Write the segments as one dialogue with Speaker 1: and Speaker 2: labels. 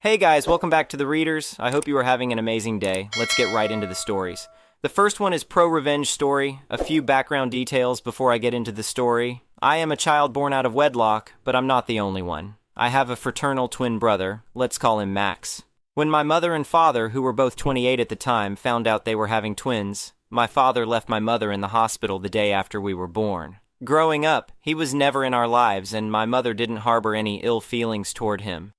Speaker 1: Hey guys, welcome back to The Readers. I hope you are having an amazing day. Let's get right into the stories. The first one is Pro-Revenge Story. A few background details before I get into the story. I am a child born out of wedlock, but I'm not the only one. I have a fraternal twin brother. Let's call him Max. When my mother and father, who were both 28 at the time, found out they were having twins, my father left my mother in the hospital the day after we were born. Growing up, he was never in our lives, and my mother didn't harbor any ill feelings toward him.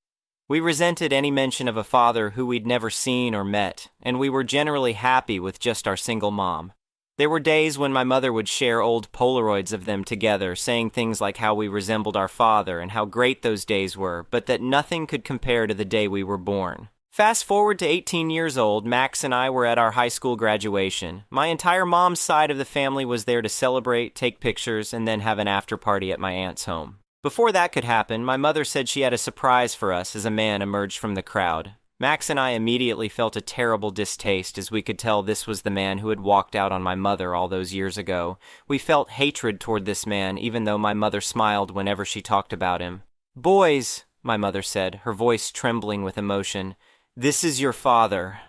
Speaker 1: We resented any mention of a father who we'd never seen or met, and we were generally happy with just our single mom. There were days when my mother would share old Polaroids of them together, saying things like how we resembled our father and how great those days were, but that nothing could compare to the day we were born. Fast forward to 18 years old, Max and I were at our high school graduation. My entire mom's side of the family was there to celebrate, take pictures, and then have an after party at my aunt's home. Before that could happen, my mother said she had a surprise for us as a man emerged from the crowd. Max and I immediately felt a terrible distaste as we could tell this was the man who had walked out on my mother all those years ago. We felt hatred toward this man, even though my mother smiled whenever she talked about him. "Boys," my mother said, her voice trembling with emotion, "this is your father."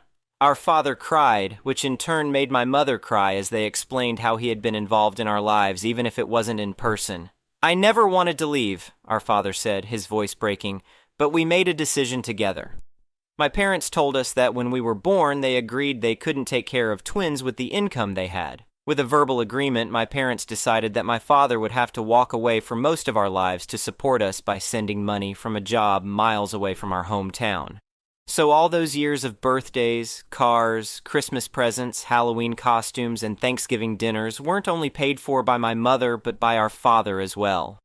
Speaker 1: Our father cried, which in turn made my mother cry as they explained how he had been involved in our lives, even if it wasn't in person. "I never wanted to leave," our father said, his voice breaking, "but we made a decision together." My parents told us that when we were born, they agreed they couldn't take care of twins with the income they had. With a verbal agreement, my parents decided that my father would have to walk away for most of our lives to support us by sending money from a job miles away from our hometown. So all those years of birthdays, cars, Christmas presents, Halloween costumes, and Thanksgiving dinners weren't only paid for by my mother, but by our father as well.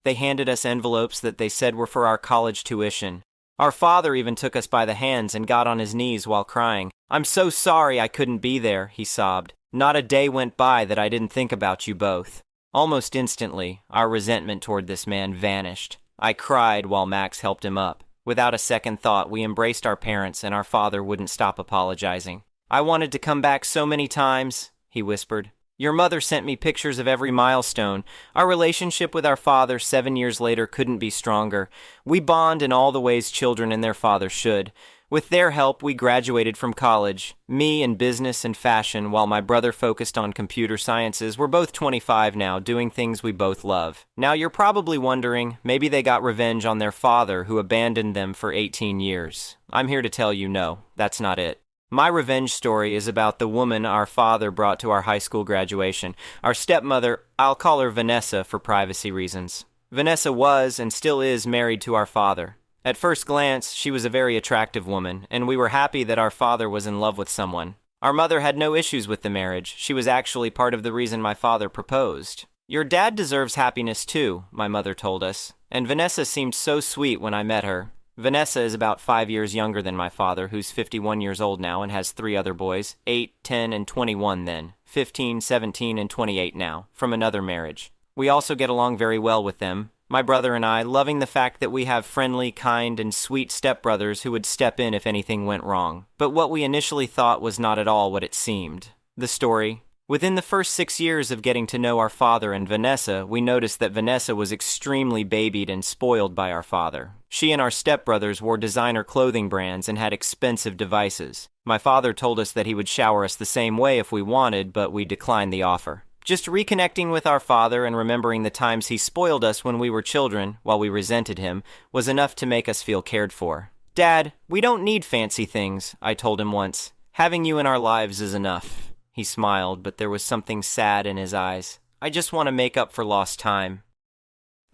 Speaker 1: They handed us envelopes that they said were for our college tuition. Our father even took us by the hands and got on his knees while crying. "I'm so sorry I couldn't be there," he sobbed. "Not a day went by that I didn't think about you both." Almost instantly, our resentment toward this man vanished. I cried while Max helped him up. Without a second thought, we embraced our parents, and our father wouldn't stop apologizing. "I wanted to come back so many times," he whispered. "Your mother sent me pictures of every milestone. Our relationship with our father 7 years later couldn't be stronger. We bond in all the ways children and their father should. With their help, we graduated from college, me in business and fashion, while my brother focused on computer sciences. We're both 25 now, doing things we both love. Now you're probably wondering, maybe they got revenge on their father who abandoned them for 18 years. I'm here to tell you no, that's not it. My revenge story is about the woman our father brought to our high school graduation. Our stepmother, I'll call her Vanessa for privacy reasons. Vanessa was and still is married to our father. At first glance, she was a very attractive woman, and we were happy that our father was in love with someone. Our mother had no issues with the marriage. She was actually part of the reason my father proposed. "Your dad deserves happiness too," my mother told us, and Vanessa seemed so sweet when I met her. Vanessa is about 5 years younger than my father, who's 51 years old now and has 3 other boys, 8, 10, and 21 then, 15, 17, and 28 now, from another marriage. We also get along very well with them. My brother and I, loving the fact that we have friendly, kind, and sweet stepbrothers who would step in if anything went wrong. But what we initially thought was not at all what it seemed. The story. Within the first 6 years of getting to know our father and Vanessa, we noticed that Vanessa was extremely babied and spoiled by our father. She and our stepbrothers wore designer clothing brands and had expensive devices. My father told us that he would shower us the same way if we wanted, but we declined the offer. Just reconnecting with our father and remembering the times he spoiled us when we were children, while we resented him, was enough to make us feel cared for. "Dad, we don't need fancy things," I told him once. "Having you in our lives is enough." He smiled, but there was something sad in his eyes. "I just want to make up for lost time."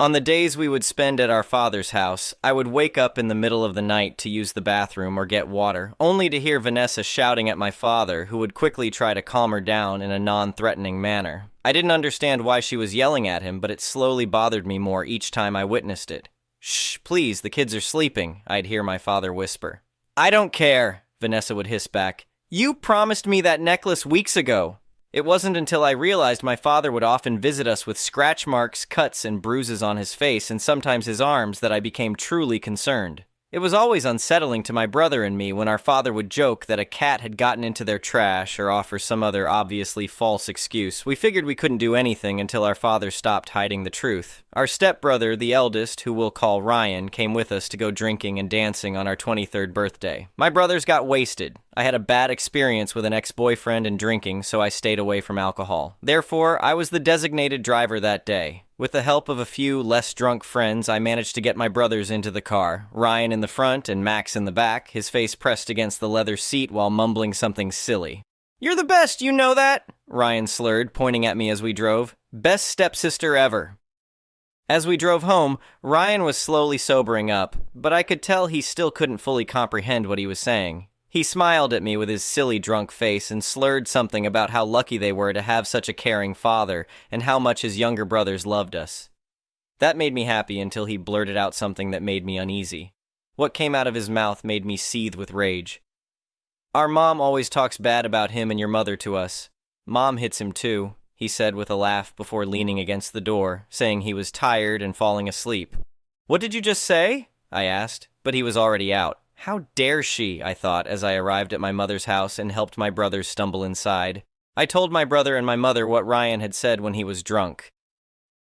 Speaker 1: On the days we would spend at our father's house, I would wake up in the middle of the night to use the bathroom or get water, only to hear Vanessa shouting at my father, who would quickly try to calm her down in a non-threatening manner. I didn't understand why she was yelling at him, but it slowly bothered me more each time I witnessed it. "Shh, please, the kids are sleeping," I'd hear my father whisper. "I don't care," Vanessa would hiss back. "You promised me that necklace weeks ago." It wasn't until I realized my father would often visit us with scratch marks, cuts, and bruises on his face and sometimes his arms that I became truly concerned. It was always unsettling to my brother and me when our father would joke that a cat had gotten into their trash or offer some other obviously false excuse. We figured we couldn't do anything until our father stopped hiding the truth. Our stepbrother, the eldest, who we'll call Ryan, came with us to go drinking and dancing on our 23rd birthday. My brothers got wasted. I had a bad experience with an ex-boyfriend and drinking, so I stayed away from alcohol. Therefore, I was the designated driver that day. With the help of a few less drunk friends, I managed to get my brothers into the car, Ryan in the front and Max in the back, his face pressed against the leather seat while mumbling something silly. "You're the best, you know that?" Ryan slurred, pointing at me as we drove. "Best stepsister ever." As we drove home, Ryan was slowly sobering up, but I could tell he still couldn't fully comprehend what he was saying. He smiled at me with his silly drunk face and slurred something about how lucky they were to have such a caring father and how much his younger brothers loved us. That made me happy until he blurted out something that made me uneasy. What came out of his mouth made me seethe with rage. "Our mom always talks bad about him and your mother to us. Mom hits him too," he said with a laugh before leaning against the door, saying he was tired and falling asleep. "What did you just say?" I asked, but he was already out. How dare she, I thought, as I arrived at my mother's house and helped my brothers stumble inside. I told my brother and my mother what Ryan had said when he was drunk.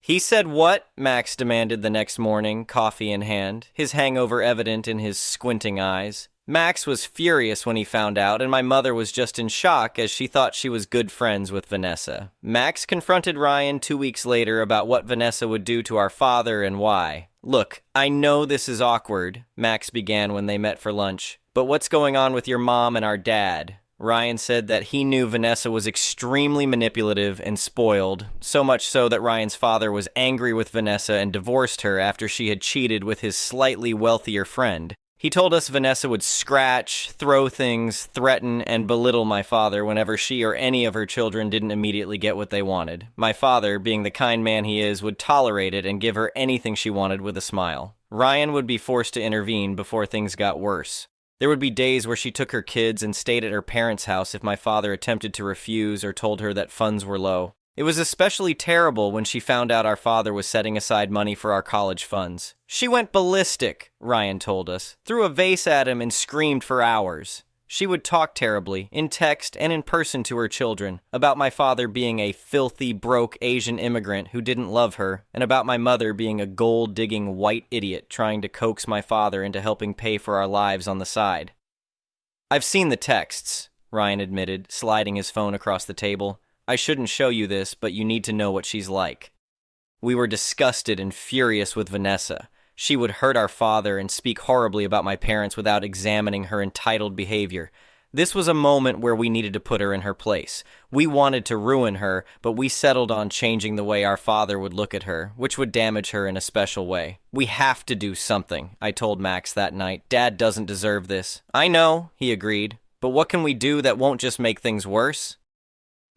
Speaker 1: "He said what?" Max demanded the next morning, coffee in hand, his hangover evident in his squinting eyes. Max was furious when he found out, and my mother was just in shock as she thought she was good friends with Vanessa. Max confronted Ryan 2 weeks later about what Vanessa would do to our father and why. "Look, I know this is awkward," Max began when they met for lunch, "but what's going on with your mom and our dad?" Ryan said that he knew Vanessa was extremely manipulative and spoiled, so much so that Ryan's father was angry with Vanessa and divorced her after she had cheated with his slightly wealthier friend. He told us Vanessa would scratch, throw things, threaten, and belittle my father whenever she or any of her children didn't immediately get what they wanted. My father, being the kind man he is, would tolerate it and give her anything she wanted with a smile. Ryan would be forced to intervene before things got worse. There would be days where she took her kids and stayed at her parents' house if my father attempted to refuse or told her that funds were low. It was especially terrible when she found out our father was setting aside money for our college funds. She went ballistic, Ryan told us, threw a vase at him and screamed for hours. She would talk terribly, in text and in person to her children, about my father being a filthy, broke Asian immigrant who didn't love her, and about my mother being a gold-digging white idiot trying to coax my father into helping pay for our lives on the side. "I've seen the texts," Ryan admitted, sliding his phone across the table. "I shouldn't show you this, but you need to know what she's like." We were disgusted and furious with Vanessa. She would hurt our father and speak horribly about my parents without examining her entitled behavior. This was a moment where we needed to put her in her place. We wanted to ruin her, but we settled on changing the way our father would look at her, which would damage her in a special way. "We have to do something," I told Max that night. "Dad doesn't deserve this." "I know," he agreed, "but what can we do that won't just make things worse?"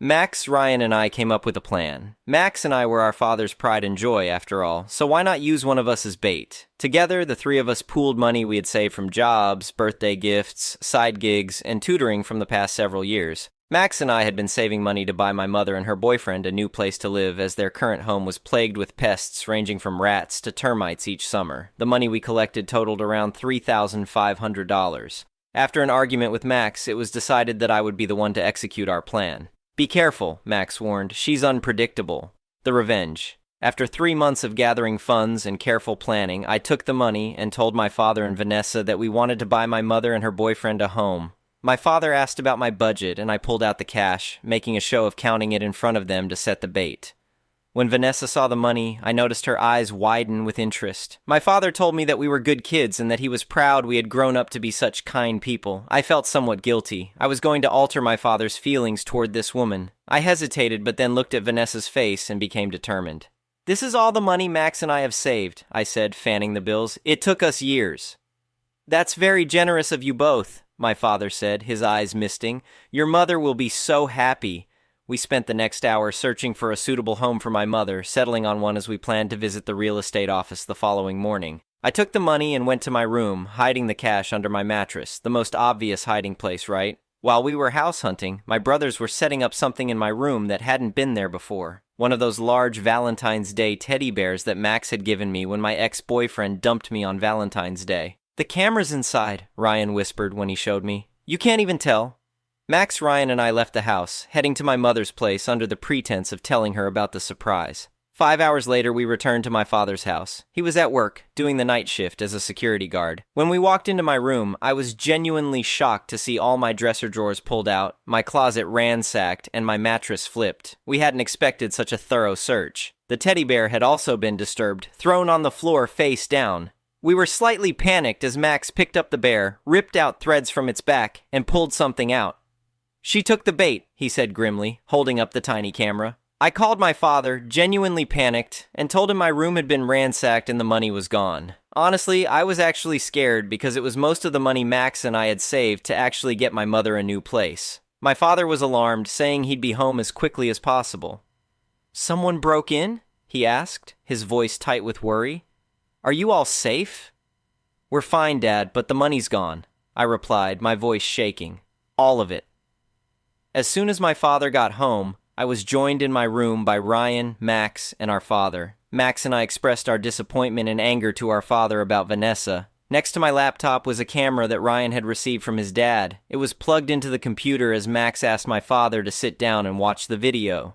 Speaker 1: Max, Ryan, and I came up with a plan. Max and I were our father's pride and joy, after all, so why not use one of us as bait? Together, the three of us pooled money we had saved from jobs, birthday gifts, side gigs, and tutoring from the past several years. Max and I had been saving money to buy my mother and her boyfriend a new place to live, as their current home was plagued with pests ranging from rats to termites each summer. The money we collected totaled around $3,500. After an argument with Max, it was decided that I would be the one to execute our plan. "Be careful," Max warned. "She's unpredictable." The revenge. After 3 months of gathering funds and careful planning, I took the money and told my father and Vanessa that we wanted to buy my mother and her boyfriend a home. My father asked about my budget, and I pulled out the cash, making a show of counting it in front of them to set the bait. When Vanessa saw the money, I noticed her eyes widen with interest. My father told me that we were good kids and that he was proud we had grown up to be such kind people. I felt somewhat guilty. I was going to alter my father's feelings toward this woman. I hesitated, but then looked at Vanessa's face and became determined. "This is all the money Max and I have saved," I said, fanning the bills. "It took us years." "That's very generous of you both," my father said, his eyes misting. "Your mother will be so happy." We spent the next hour searching for a suitable home for my mother, settling on one as we planned to visit the real estate office the following morning. I took the money and went to my room, hiding the cash under my mattress, the most obvious hiding place, right? While we were house hunting, my brothers were setting up something in my room that hadn't been there before. One of those large Valentine's Day teddy bears that Max had given me when my ex-boyfriend dumped me on Valentine's Day. "The camera's inside," Ryan whispered when he showed me. "You can't even tell." Max, Ryan, and I left the house, heading to my mother's place under the pretense of telling her about the surprise. 5 hours later, we returned to my father's house. He was at work, doing the night shift as a security guard. When we walked into my room, I was genuinely shocked to see all my dresser drawers pulled out, my closet ransacked, and my mattress flipped. We hadn't expected such a thorough search. The teddy bear had also been disturbed, thrown on the floor face down. We were slightly panicked as Max picked up the bear, ripped out threads from its back, and pulled something out. "She took the bait," he said grimly, holding up the tiny camera. I called my father, genuinely panicked, and told him my room had been ransacked and the money was gone. Honestly, I was actually scared because it was most of the money Max and I had saved to actually get my mother a new place. My father was alarmed, saying he'd be home as quickly as possible. "Someone broke in?" he asked, his voice tight with worry. "Are you all safe?" "We're fine, Dad, but the money's gone," I replied, my voice shaking. All of it. As soon as my father got home, I was joined in my room by Ryan, Max, and our father. Max and I expressed our disappointment and anger to our father about Vanessa. Next to my laptop was a camera that Ryan had received from his dad. It was plugged into the computer as Max asked my father to sit down and watch the video.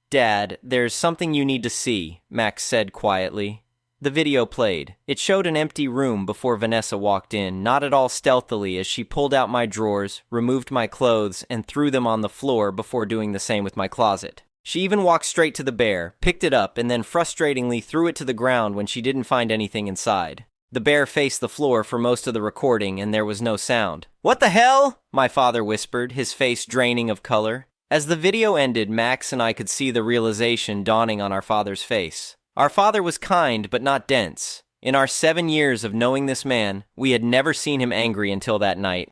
Speaker 1: "Dad, there's something you need to see," Max said quietly. The video played. It showed an empty room before Vanessa walked in, not at all stealthily, as she pulled out my drawers, removed my clothes, and threw them on the floor before doing the same with my closet. She even walked straight to the bear, picked it up, and then frustratingly threw it to the ground when she didn't find anything inside. The bear faced the floor for most of the recording, and there was no sound. "What the hell?" my father whispered, his face draining of color. As the video ended, Max and I could see the realization dawning on our father's face. Our father was kind, but not dense. In our 7 years of knowing this man, we had never seen him angry until that night.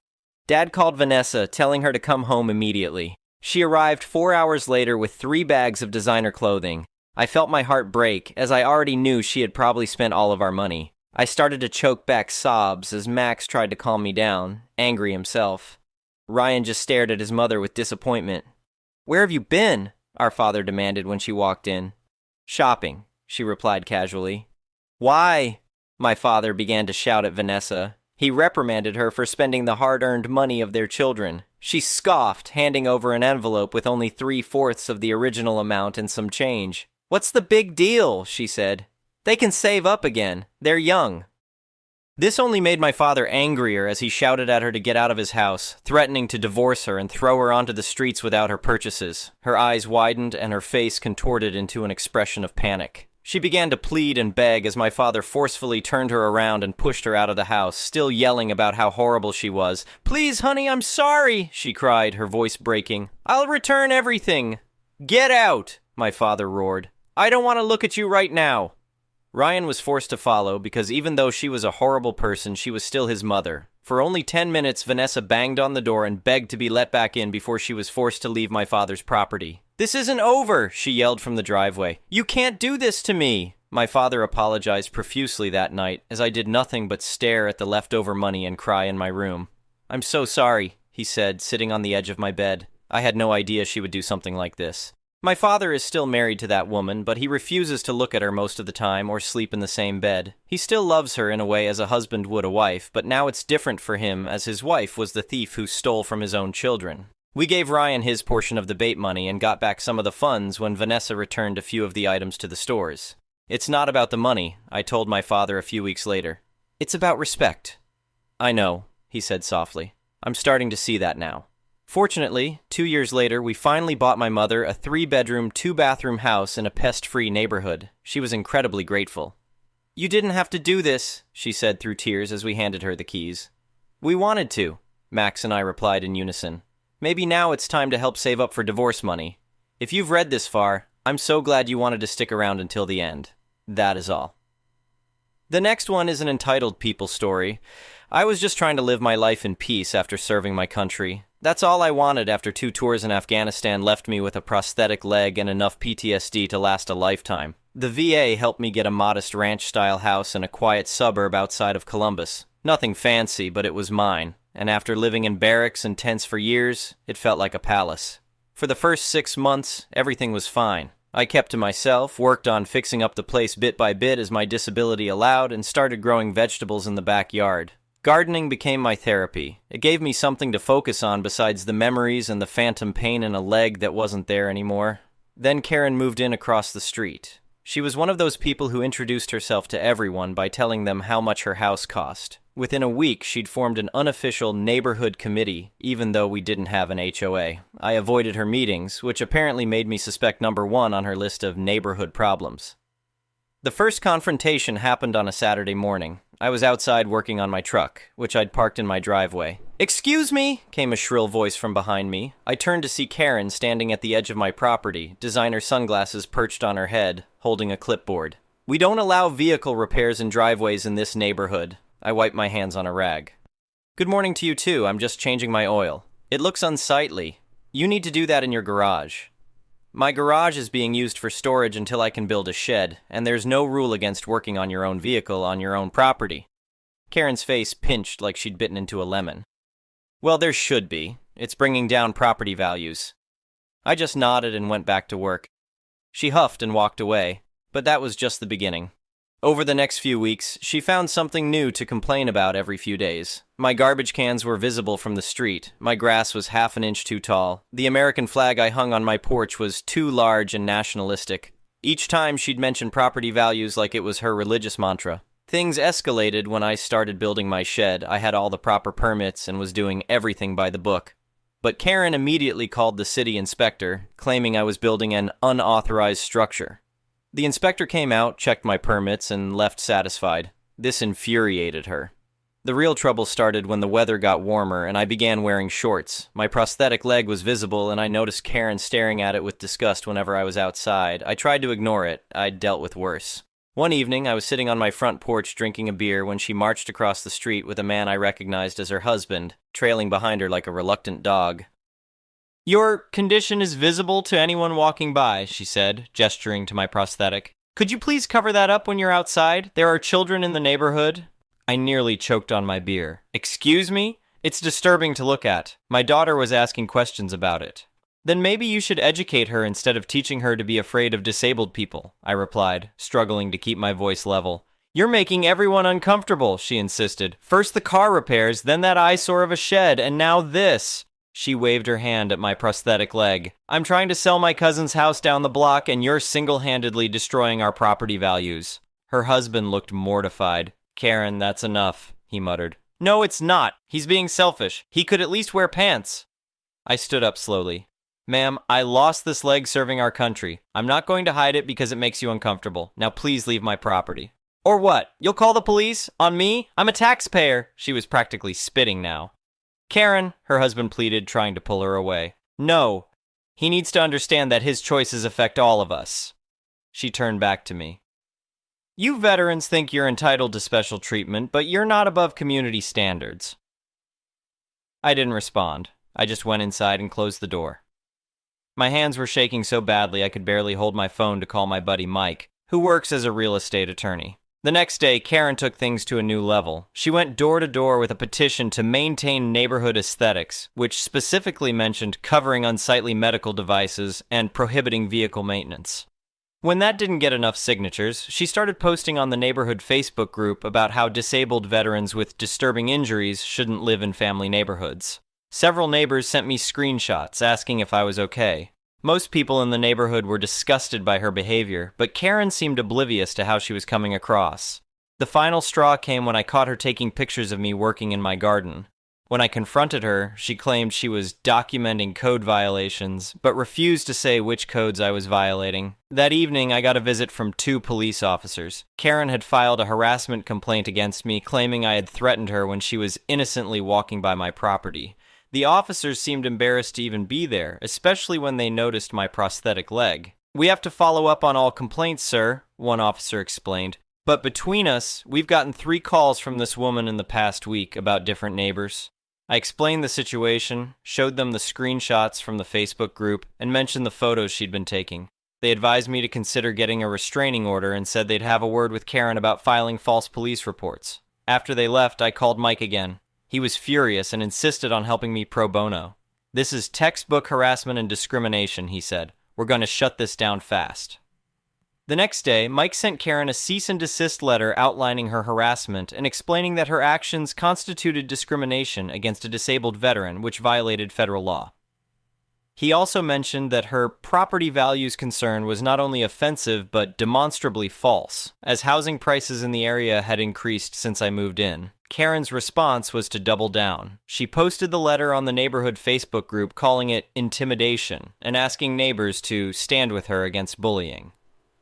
Speaker 1: Dad called Vanessa, telling her to come home immediately. She arrived 4 hours later with 3 bags of designer clothing. I felt my heart break, as I already knew she had probably spent all of our money. I started to choke back sobs as Max tried to calm me down, angry himself. Ryan just stared at his mother with disappointment. "Where have you been?" our father demanded when she walked in. "Shopping," she replied casually. "Why?" my father began to shout at Vanessa. He reprimanded her for spending the hard-earned money of their children. She scoffed, handing over an envelope with only 3/4 of the original amount and some change. "What's the big deal?" she said. "They can save up again. They're young." This only made my father angrier as he shouted at her to get out of his house, threatening to divorce her and throw her onto the streets without her purchases. Her eyes widened and her face contorted into an expression of panic. She began to plead and beg as my father forcefully turned her around and pushed her out of the house, still yelling about how horrible she was. "Please, honey, I'm sorry," she cried, her voice breaking. "I'll return everything." "Get out," my father roared. "I don't want to look at you right now." Ryan was forced to follow because even though she was a horrible person, she was still his mother. For only 10 minutes, Vanessa banged on the door and begged to be let back in before she was forced to leave my father's property. "This isn't over," she yelled from the driveway. "You can't do this to me." My father apologized profusely that night, as I did nothing but stare at the leftover money and cry in my room. "I'm so sorry," he said, sitting on the edge of my bed. I had no idea she would do something like this. My father is still married to that woman, but he refuses to look at her most of the time or sleep in the same bed. He still loves her in a way as a husband would a wife, but now it's different for him as his wife was the thief who stole from his own children. We gave Ryan his portion of the bait money and got back some of the funds when Vanessa returned a few of the items to the stores. "It's not about the money," I told my father a few weeks later. "It's about respect." "I know," he said softly. "I'm starting to see that now." Fortunately, 2 years later, we finally bought my mother a 3-bedroom, 2-bathroom house in a pest-free neighborhood. She was incredibly grateful. "You didn't have to do this," she said through tears as we handed her the keys. "We wanted to," Max and I replied in unison. "Maybe now it's time to help save up for divorce money. If you've read this far, I'm so glad you wanted to stick around until the end. That is all." The next one is an entitled people story. I was just trying to live my life in peace after serving my country. That's all I wanted after 2 tours in Afghanistan left me with a prosthetic leg and enough PTSD to last a lifetime. The VA helped me get a modest ranch-style house in a quiet suburb outside of Columbus. Nothing fancy, but it was mine, and after living in barracks and tents for years, it felt like a palace. For the first 6 months, everything was fine. I kept to myself, worked on fixing up the place bit by bit as my disability allowed, and started growing vegetables in the backyard. Gardening became my therapy. It gave me something to focus on besides the memories and the phantom pain in a leg that wasn't there anymore. Then Karen moved in across the street. She was one of those people who introduced herself to everyone by telling them how much her house cost. Within a week, she'd formed an unofficial neighborhood committee, even though we didn't have an HOA. I avoided her meetings, which apparently made me suspect number one on her list of neighborhood problems. The first confrontation happened on a Saturday morning. I was outside working on my truck, which I'd parked in my driveway. "Excuse me," came a shrill voice from behind me. I turned to see Karen standing at the edge of my property, designer sunglasses perched on her head, holding a clipboard. "We don't allow vehicle repairs in driveways in this neighborhood." I wiped my hands on a rag. "Good morning to you too. I'm just changing my oil. It looks unsightly. You need to do that in your garage." "My garage is being used for storage until I can build a shed, and there's no rule against working on your own vehicle on your own property." Karen's face pinched like she'd bitten into a lemon. "Well, there should be. It's bringing down property values." I just nodded and went back to work. She huffed and walked away, but that was just the beginning. Over the next few weeks, she found something new to complain about every few days. My garbage cans were visible from the street, my grass was half an inch too tall, the American flag I hung on my porch was too large and nationalistic. Each time she'd mention property values like it was her religious mantra. Things escalated when I started building my shed. I had all the proper permits and was doing everything by the book. But Karen immediately called the city inspector, claiming I was building an unauthorized structure. The inspector came out, checked my permits, and left satisfied. This infuriated her. The real trouble started when the weather got warmer and I began wearing shorts. My prosthetic leg was visible and I noticed Karen staring at it with disgust whenever I was outside. I tried to ignore it. I'd dealt with worse. One evening, I was sitting on my front porch drinking a beer when she marched across the street with a man I recognized as her husband, trailing behind her like a reluctant dog. "Your condition is visible to anyone walking by," she said, gesturing to my prosthetic. "Could you please cover that up when you're outside? There are children in the neighborhood." I nearly choked on my beer. "Excuse me? It's disturbing to look at. My daughter was asking questions about it." "Then maybe you should educate her instead of teaching her to be afraid of disabled people," I replied, struggling to keep my voice level. "You're making everyone uncomfortable," she insisted. "First the car repairs, then that eyesore of a shed, and now this." She waved her hand at my prosthetic leg. "I'm trying to sell my cousin's house down the block, and you're single-handedly destroying our property values." Her husband looked mortified. "Karen, that's enough," he muttered. "No, it's not. He's being selfish. He could at least wear pants." I stood up slowly. "Ma'am, I lost this leg serving our country. I'm not going to hide it because it makes you uncomfortable. Now please leave my property." "Or what? You'll call the police? On me? I'm a taxpayer." She was practically spitting now. "Karen," her husband pleaded, trying to pull her away. "No. He needs to understand that his choices affect all of us." She turned back to me. "You veterans think you're entitled to special treatment, but you're not above community standards." I didn't respond. I just went inside and closed the door. My hands were shaking so badly I could barely hold my phone to call my buddy Mike, who works as a real estate attorney. The next day, Karen took things to a new level. She went door to door with a petition to maintain neighborhood aesthetics, which specifically mentioned covering unsightly medical devices and prohibiting vehicle maintenance. When that didn't get enough signatures, she started posting on the neighborhood Facebook group about how disabled veterans with disturbing injuries shouldn't live in family neighborhoods. Several neighbors sent me screenshots asking if I was okay. Most people in the neighborhood were disgusted by her behavior, but Karen seemed oblivious to how she was coming across. The final straw came when I caught her taking pictures of me working in my garden. When I confronted her, she claimed she was documenting code violations, but refused to say which codes I was violating. That evening, I got a visit from 2 police officers. Karen had filed a harassment complaint against me, claiming I had threatened her when she was innocently walking by my property. The officers seemed embarrassed to even be there, especially when they noticed my prosthetic leg. "We have to follow up on all complaints, sir," one officer explained. "But between us, we've gotten 3 calls from this woman in the past week about different neighbors." I explained the situation, showed them the screenshots from the Facebook group, and mentioned the photos she'd been taking. They advised me to consider getting a restraining order and said they'd have a word with Karen about filing false police reports. After they left, I called Mike again. He was furious and insisted on helping me pro bono. "This is textbook harassment and discrimination," he said. We're going to shut this down fast. The next day, Mike sent Karen a cease and desist letter outlining her harassment and explaining that her actions constituted discrimination against a disabled veteran, which violated federal law. He also mentioned that her property values concern was not only offensive but demonstrably false, as housing prices in the area had increased since I moved in. Karen's response was to double down. She posted the letter on the neighborhood Facebook group calling it intimidation and asking neighbors to stand with her against bullying.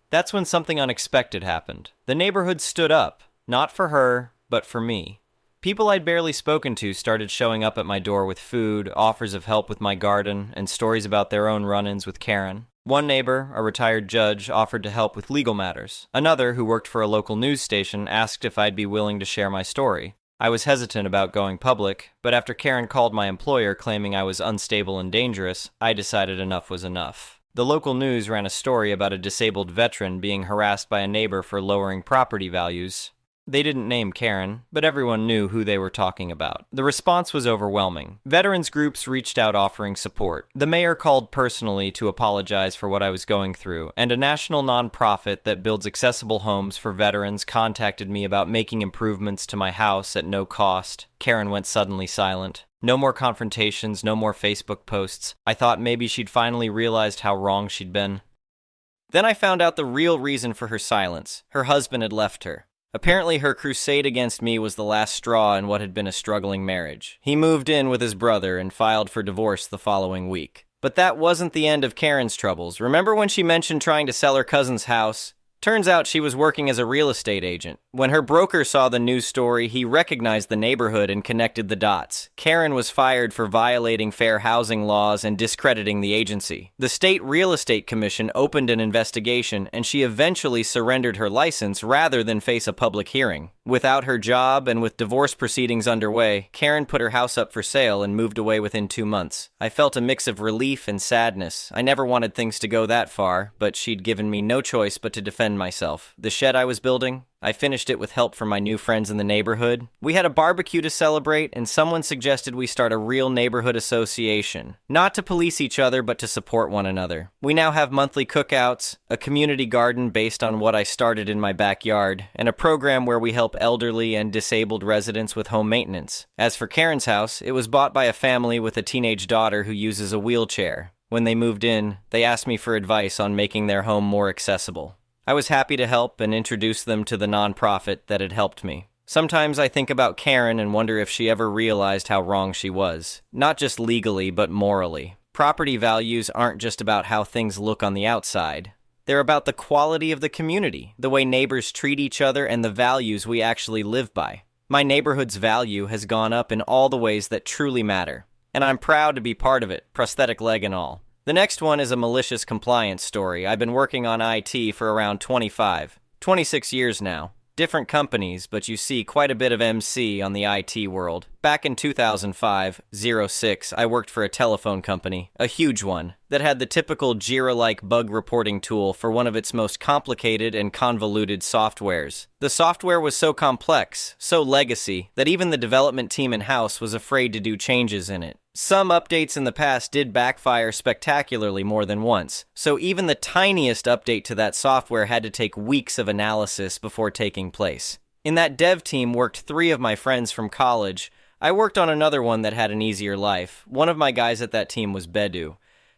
Speaker 1: That's when something unexpected happened. The neighborhood stood up, not for her, but for me. People I'd barely spoken to started showing up at my door with food, offers of help with my garden, and stories about their own run-ins with Karen. One neighbor, a retired judge, offered to help with legal matters. Another, who worked for a local news station, asked if I'd be willing to share my story. I was hesitant about going public, but after Karen called my employer claiming I was unstable and dangerous, I decided enough was enough. The local news ran a story about a disabled veteran being harassed by a neighbor for lowering property values. They didn't name Karen, but everyone knew who they were talking about. The response was overwhelming. Veterans groups reached out offering support. The mayor called personally to apologize for what I was going through, and a national nonprofit that builds accessible homes for veterans contacted me about making improvements to my house at no cost. Karen went suddenly silent. No more confrontations, no more Facebook posts. I thought maybe she'd finally realized how wrong she'd been. Then I found out the real reason for her silence. Her husband had left her. Apparently her crusade against me was the last straw in what had been a struggling marriage. He moved in with his brother and filed for divorce the following week. But that wasn't the end of Karen's troubles. Remember when she mentioned trying to sell her cousin's house? Turns out she was working as a real estate agent. When her broker saw the news story, he recognized the neighborhood and connected the dots. Karen was fired for violating fair housing laws and discrediting the agency. The State Real Estate Commission opened an investigation, and she eventually surrendered her license rather than face a public hearing. Without her job and with divorce proceedings underway, Karen put her house up for sale and moved away within 2 months. I felt a mix of relief and sadness. I never wanted things to go that far, but she'd given me no choice but to defend myself. The shed I was building, I finished it with help from my new friends in the neighborhood. We had a barbecue to celebrate, and someone suggested we start a real neighborhood association. Not to police each other, but to support one another. We now have monthly cookouts, a community garden based on what I started in my backyard, and a program where we help elderly and disabled residents with home maintenance. As for Karen's house, it was bought by a family with a teenage daughter who uses a wheelchair. When they moved in, they asked me for advice on making their home more accessible. I was happy to help and introduce them to the nonprofit that had helped me. Sometimes I think about Karen and wonder if she ever realized how wrong she was. Not just legally, but morally. Property values aren't just about how things look on the outside. They're about the quality of the community, the way neighbors treat each other, and the values we actually live by. My neighborhood's value has gone up in all the ways that truly matter, and I'm proud to be part of it, prosthetic leg and all. The next one is a malicious compliance story. I've been working on IT for around 26 years now. Different companies, but you see quite a bit of MC on the IT world. Back in 2005-06, I worked for a telephone company, a huge one, that had the typical Jira-like bug reporting tool for one of its most complicated and convoluted softwares. The software was so complex, so legacy, that even the development team in-house was afraid to do changes in it. Some updates in the past did backfire spectacularly more than once, so even the tiniest update to that software had to take weeks of analysis before taking place. In that dev team worked 3 of my friends from college. I worked on another one that had an easier life. One of my guys at that team was Bedu.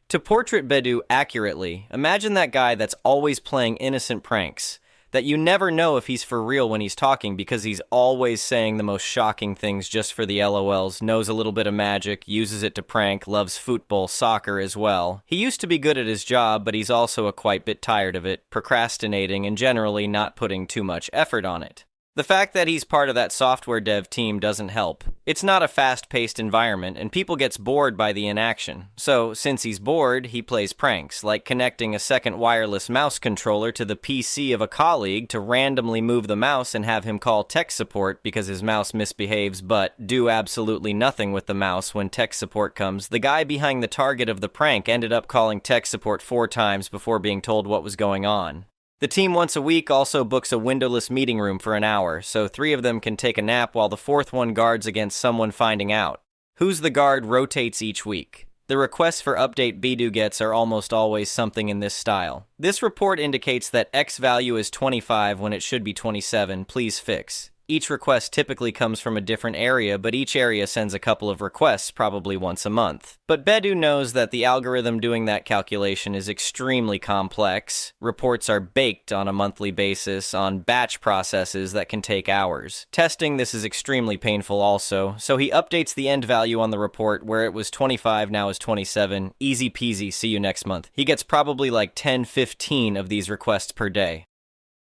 Speaker 1: To portrait Bedu accurately, imagine that guy that's always playing innocent pranks, that you never know if he's for real when he's talking because he's always saying the most shocking things just for the LOLs, knows a little bit of magic, uses it to prank, loves football, soccer as well. He used to be good at his job, but he's also a quite bit tired of it, procrastinating, and generally not putting too much effort on it. The fact that he's part of that software dev team doesn't help. It's not a fast-paced environment, and people gets bored by the inaction. So, since he's bored, he plays pranks, like connecting a second wireless mouse controller to the PC of a colleague to randomly move the mouse and have him call tech support because his mouse misbehaves but do absolutely nothing with the mouse when tech support comes. The guy behind the target of the prank ended up calling tech support 4 times before being told what was going on. The team once a week also books a windowless meeting room for an hour, so 3 of them can take a nap while the 4th one guards against someone finding out. Who's the guard rotates each week. The requests for update Bedu gets are almost always something in this style. This report indicates that X value is 25 when it should be 27, please fix. Each request typically comes from a different area, but each area sends a couple of requests, probably once a month. But Bedu knows that the algorithm doing that calculation is extremely complex. Reports are baked on a monthly basis on batch processes that can take hours. Testing this is extremely painful also, so he updates the end value on the report where it was 25 now is 27. Easy peasy, see you next month. He gets probably like 10-15 of these requests per day.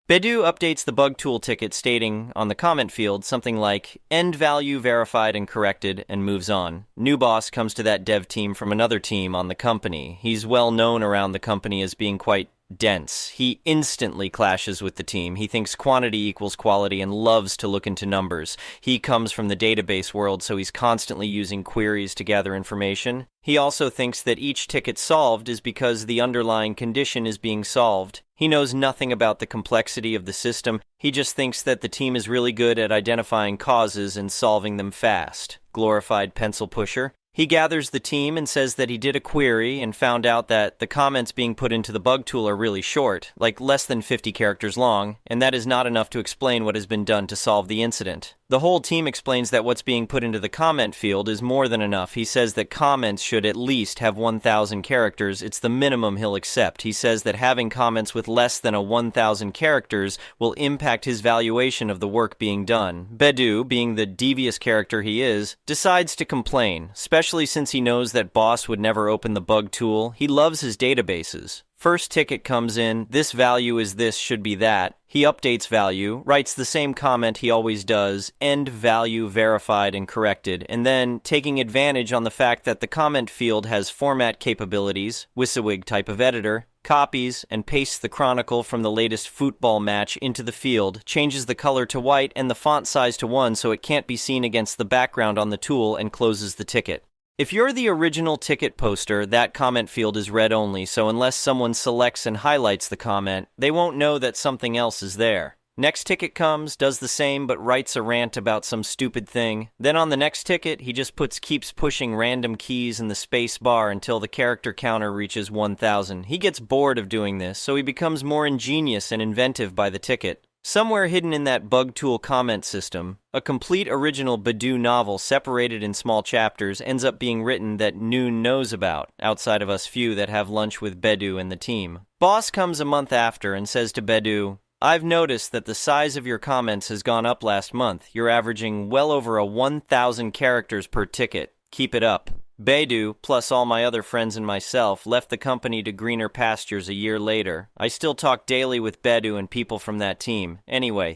Speaker 1: Bedu updates the bug tool ticket stating on the comment field something like end value verified and corrected and moves on. New boss comes to that dev team from another team on the company. He's well known around the company as being quite dense. He instantly clashes with the team. He thinks quantity equals quality and loves to look into numbers. He comes from the database world, so he's constantly using queries to gather information. He also thinks that each ticket solved is because the underlying condition is being solved. He knows nothing about the complexity of the system. He just thinks that the team is really good at identifying causes and solving them fast. Glorified pencil pusher. He gathers the team and says that he did a query and found out that the comments being put into the bug tool are really short, like less than 50 characters long, and that is not enough to explain what has been done to solve the incident. The whole team explains that what's being put into the comment field is more than enough. He says that comments should at least have 1,000 characters. It's the minimum he'll accept. He says that having comments with less than 1,000 characters will impact his valuation of the work being done. Bedu, being the devious character he is, decides to complain, especially since he knows that boss would never open the bug tool. He loves his databases. First ticket comes in, this value is this, should be that. He updates value, writes the same comment he always does, end value verified and corrected, and then, taking advantage on the fact that the comment field has format capabilities, WYSIWYG type of editor, copies and pastes the Chronicle from the latest football match into the field, changes the color to white and the font size to 1 so it can't be seen against the background on the tool, and closes the ticket. If you're the original ticket poster, that comment field is read only, so unless someone selects and highlights the comment, they won't know that something else is there. Next ticket comes, does the same, but writes a rant about some stupid thing. Then on the next ticket, he just keeps pushing random keys in the space bar until the character counter reaches 1,000. He gets bored of doing this, so he becomes more ingenious and inventive by the ticket. Somewhere hidden in that bug tool comment system, a complete original Bedu novel separated in small chapters ends up being written that Noon knows about, outside of us few that have lunch with Bedu and the team. Boss comes a month after and says to Bedu, I've noticed that the size of your comments has gone up last month. You're averaging well over 1,000 characters per ticket. Keep it up. Bedu, plus all my other friends and myself, left the company to greener pastures a year later. I still talk daily with Bedu and people from that team. Anyway,